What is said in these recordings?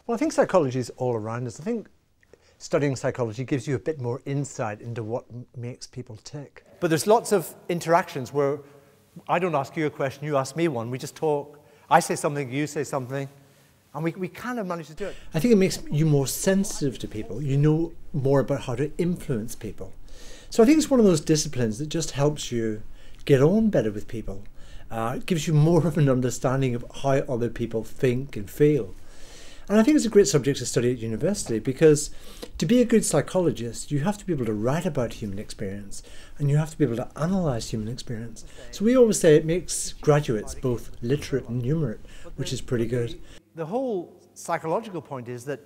Well, I think psychology is all around us. I think studying psychology gives you a bit more insight into what makes people tick. But there's lots of interactions where I don't ask you a question, you ask me one. We just talk. I say something, you say something, and we kind of manage to do it. I think it makes you more sensitive to people. You know more about how to influence people. So I think it's one of those disciplines that just helps you get on better with people. It gives you more of an understanding of how other people think and feel. And I think it's a great subject to study at university, because to be a good psychologist, you have to be able to write about human experience and you have to be able to analyse human experience. So we always say it makes graduates both literate and numerate, which is pretty good. The whole psychological point is that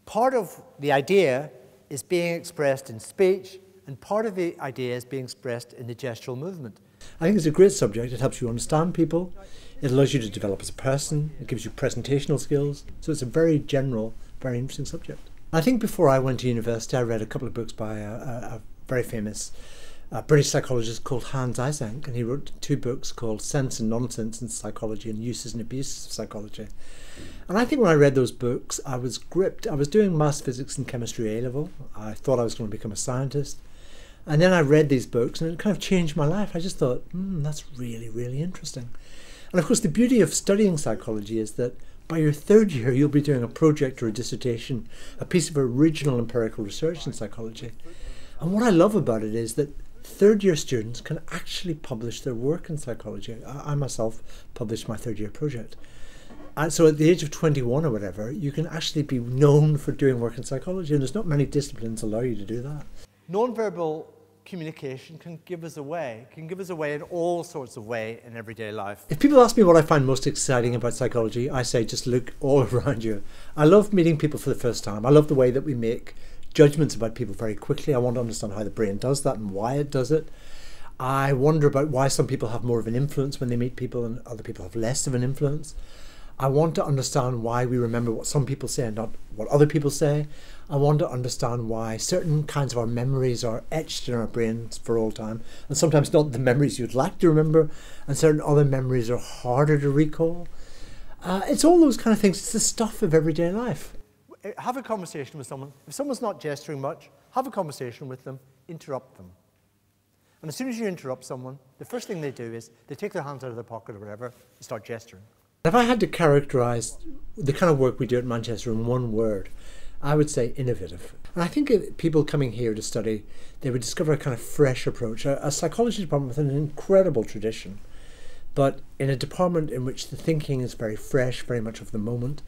part of the idea is being expressed in speech and part of the idea is being expressed in the gestural movement. I think it's a great subject. It helps you understand people. It allows you to develop as a person. It gives you presentational skills. So it's a very general, very interesting subject. I think before I went to university, I read a couple of books by a very famous British psychologist called Hans Eysenck, and he wrote 2 books called Sense and Nonsense in Psychology and Uses and Abuses of Psychology. And I think when I read those books, I was gripped. I was doing maths, physics and chemistry A-level. I thought I was going to become a scientist. And then I read these books and it kind of changed my life. I just thought, that's really, really interesting. And of course, the beauty of studying psychology is that by your 3rd year, you'll be doing a project or a dissertation, a piece of original empirical research in psychology. And what I love about it is that 3rd year students can actually publish their work in psychology. I myself published my 3rd year project. And so at the age of 21 or whatever, you can actually be known for doing work in psychology, and there's not many disciplines allow you to do that. Non-verbal communication can give us away in all sorts of ways in everyday life. If people ask me what I find most exciting about psychology, I say just look all around you. I love meeting people for the first time. I love the way that we make judgments about people very quickly. I want to understand how the brain does that and why it does it. I wonder about why some people have more of an influence when they meet people and other people have less of an influence. I want to understand why we remember what some people say and not what other people say. I want to understand why certain kinds of our memories are etched in our brains for all time, and sometimes not the memories you'd like to remember, and certain other memories are harder to recall. It's all those kind of things. It's the stuff of everyday life. Have a conversation with someone. If someone's not gesturing much, have a conversation with them, interrupt them. And as soon as you interrupt someone, the first thing they do is they take their hands out of their pocket or whatever and start gesturing. If I had to characterise the kind of work we do at Manchester in one word, I would say innovative. And I think if people coming here to study, they would discover a kind of fresh approach, a psychology department with an incredible tradition, but in a department in which the thinking is very fresh, very much of the moment.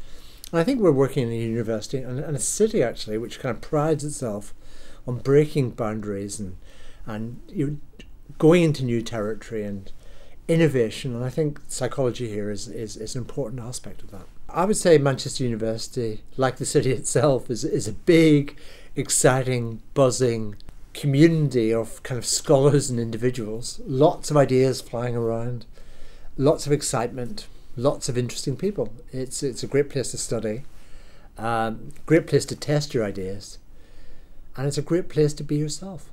And I think we're working in a university and a city actually, which kind of prides itself on breaking boundaries and going into new territory and innovation, and I think psychology here is an important aspect of that. I would say Manchester University, like the city itself, is a big, exciting, buzzing community of kind of scholars and individuals. Lots of ideas flying around, lots of excitement, lots of interesting people. It's a great place to study, great place to test your ideas, and it's a great place to be yourself.